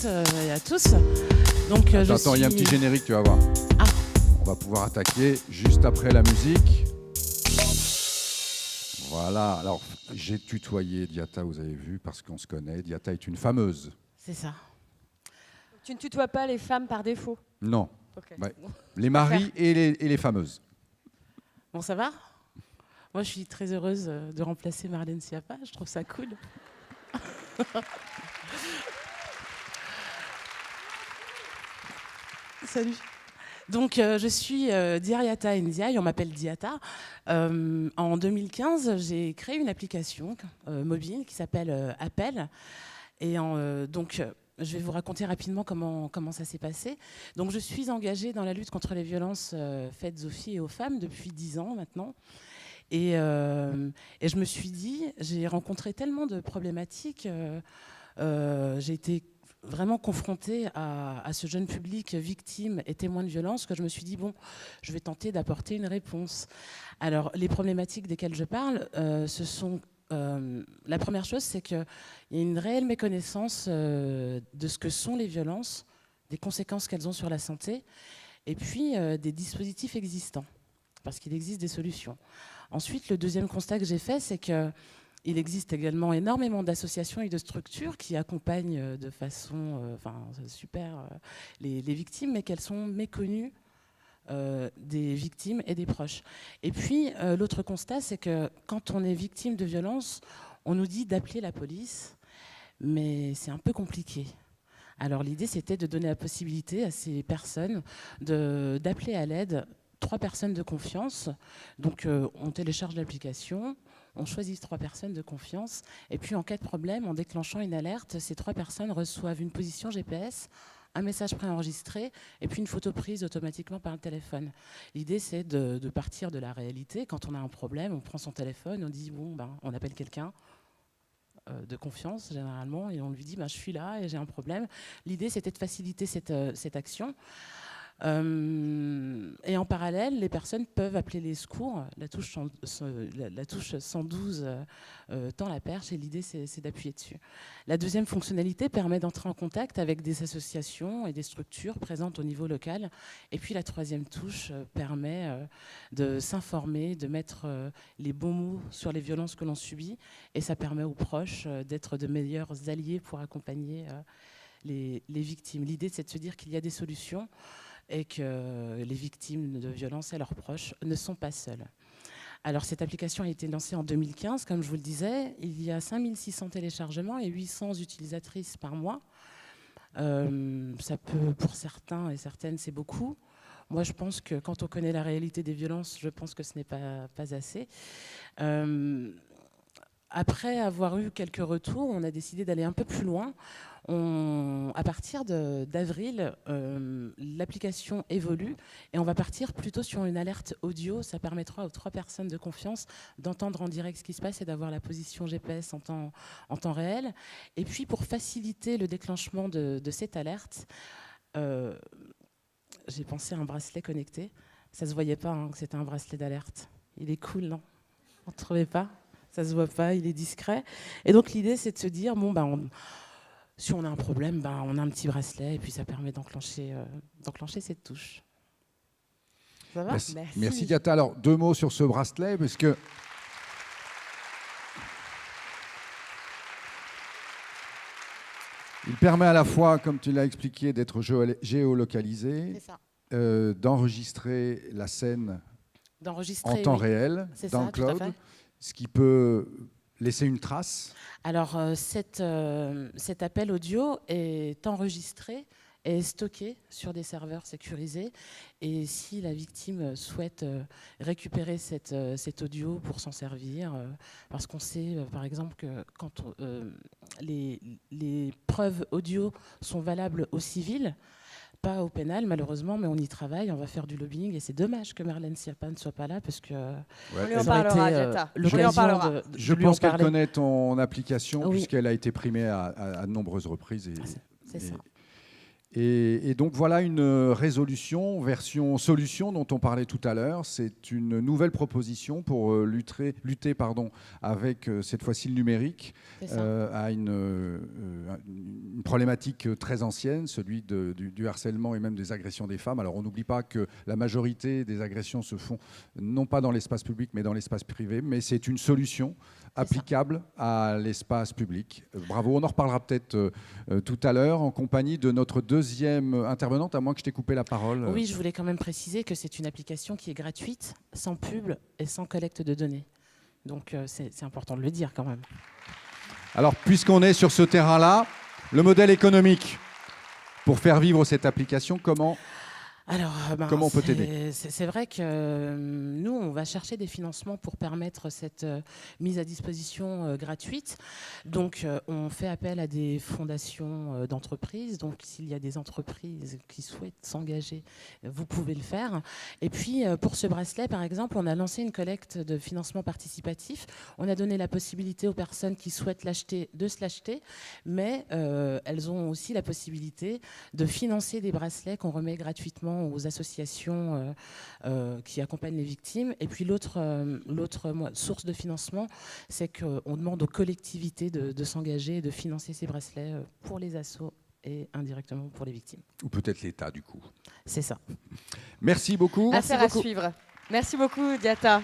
toutes et à tous. Donc, Attends, il y a un petit générique, tu vas voir. Ah. On va pouvoir attaquer juste après la musique. Voilà, alors j'ai tutoyé Diata, vous avez vu, parce qu'on se connaît. Diata est une fameuse. C'est ça. Tu ne tutoies pas les femmes par défaut? Non, Okay. ouais. Les maris et les fameuses. Bon, ça va? Moi, je suis très heureuse de remplacer Marlène Schiappa. Je trouve ça cool. Salut. Donc, je suis Diariata Ndiaye, on m'appelle Diata. En 2015, j'ai créé une application mobile qui s'appelle Appel. Et donc, je vais vous raconter rapidement comment ça s'est passé. Donc, je suis engagée dans la lutte contre les violences faites aux filles et aux femmes depuis 10 ans maintenant. Et je me suis dit, j'ai rencontré tellement de problématiques, j'ai été vraiment confrontée à ce jeune public victime et témoin de violence que je me suis dit, bon, je vais tenter d'apporter une réponse. Alors, les problématiques desquelles je parle, ce sont... la première chose, c'est qu'il y a une réelle méconnaissance de ce que sont les violences, des conséquences qu'elles ont sur la santé, et puis des dispositifs existants, parce qu'il existe des solutions. Ensuite, le deuxième constat que j'ai fait, c'est qu'il existe également énormément d'associations et de structures qui accompagnent de façon super les victimes, mais qu'elles sont méconnues des victimes et des proches. Et puis, l'autre constat, c'est que quand on est victime de violence, on nous dit d'appeler la police, mais c'est un peu compliqué. Alors, l'idée, c'était de donner la possibilité à ces personnes d'appeler à l'aide 3 personnes de confiance. Donc, on télécharge l'application, on choisit 3 personnes de confiance, et puis, en cas de problème, en déclenchant une alerte, ces 3 personnes reçoivent une position GPS, un message préenregistré et puis une photo prise automatiquement par le téléphone. L'idée, c'est de partir de la réalité. Quand on a un problème, on prend son téléphone, on dit, bon, on appelle quelqu'un de confiance, généralement, et on lui dit, je suis là et j'ai un problème. L'idée, c'était de faciliter cette action. Et en parallèle, les personnes peuvent appeler les secours. La touche 112 tend la perche et l'idée, c'est d'appuyer dessus. La deuxième fonctionnalité permet d'entrer en contact avec des associations et des structures présentes au niveau local. Et puis la troisième touche permet de s'informer, de mettre les bons mots sur les violences que l'on subit. Et ça permet aux proches d'être de meilleurs alliés pour accompagner les victimes. L'idée, c'est de se dire qu'il y a des solutions et que les victimes de violences et leurs proches ne sont pas seules. Alors, cette application a été lancée en 2015, comme je vous le disais. Il y a 5600 téléchargements et 800 utilisatrices par mois. Ça peut, pour certains et certaines, c'est beaucoup. Moi, je pense que quand on connaît la réalité des violences, je pense que ce n'est pas assez. Après avoir eu quelques retours, on a décidé d'aller un peu plus loin. À partir d'avril, l'application évolue et on va partir plutôt sur une alerte audio. Ça permettra aux 3 personnes de confiance d'entendre en direct ce qui se passe et d'avoir la position GPS en temps réel. Et puis, pour faciliter le déclenchement de cette alerte, j'ai pensé à un bracelet connecté. Ça ne se voyait pas que c'était un bracelet d'alerte. Il est cool, non? On ne trouvait pas? Ça ne se voit pas, il est discret. Et donc, l'idée, c'est de se dire, si on a un problème, on a un petit bracelet et puis ça permet d'enclencher cette touche. Ça va? Merci Diata. Alors, 2 mots sur ce bracelet, parce que il permet à la fois, comme tu l'as expliqué, d'être géolocalisé, d'enregistrer la scène en temps réel dans le cloud, ce qui peut laisser une trace. Alors, cet appel audio est enregistré et stocké sur des serveurs sécurisés. Et si la victime souhaite récupérer cet audio pour s'en servir, parce qu'on sait, par exemple, que quand les preuves audio sont valables au civil, pas au pénal, malheureusement, mais on y travaille, on va faire du lobbying. Et c'est dommage que Marlène Schiappa ne soit pas là, parce que on lui en parlera, Diata. Je pense qu'elle connaît ton application, puisqu'elle a été primée à de nombreuses reprises. C'est ça. Et donc voilà une résolution, version solution dont on parlait tout à l'heure. C'est une nouvelle proposition pour lutter avec cette fois-ci le numérique à une problématique très ancienne, celui du harcèlement et même des agressions des femmes. Alors on n'oublie pas que la majorité des agressions se font non pas dans l'espace public mais dans l'espace privé, mais c'est une solution applicable à l'espace public. Bravo, on en reparlera peut-être tout à l'heure en compagnie de notre deuxième intervenante, à moins que je t'ai coupé la parole. Oui, je voulais quand même préciser que c'est une application qui est gratuite, sans pub et sans collecte de données. Donc c'est important de le dire quand même. Alors, puisqu'on est sur ce terrain-là, le modèle économique, pour faire vivre cette application, comment on peut t'aider? C'est vrai que nous, on va chercher des financements pour permettre cette mise à disposition gratuite. Donc, on fait appel à des fondations d'entreprises. Donc, s'il y a des entreprises qui souhaitent s'engager, vous pouvez le faire. Et puis, pour ce bracelet, par exemple, on a lancé une collecte de financement participatif. On a donné la possibilité aux personnes qui souhaitent l'acheter de se l'acheter, mais elles ont aussi la possibilité de financer des bracelets qu'on remet gratuitement aux associations qui accompagnent les victimes. Et puis l'autre source de financement, c'est qu'on demande aux collectivités de s'engager et de financer ces bracelets pour les assos et indirectement pour les victimes. Ou peut-être l'État, du coup. C'est ça. Merci beaucoup. Affaire à suivre. Merci beaucoup, Diata.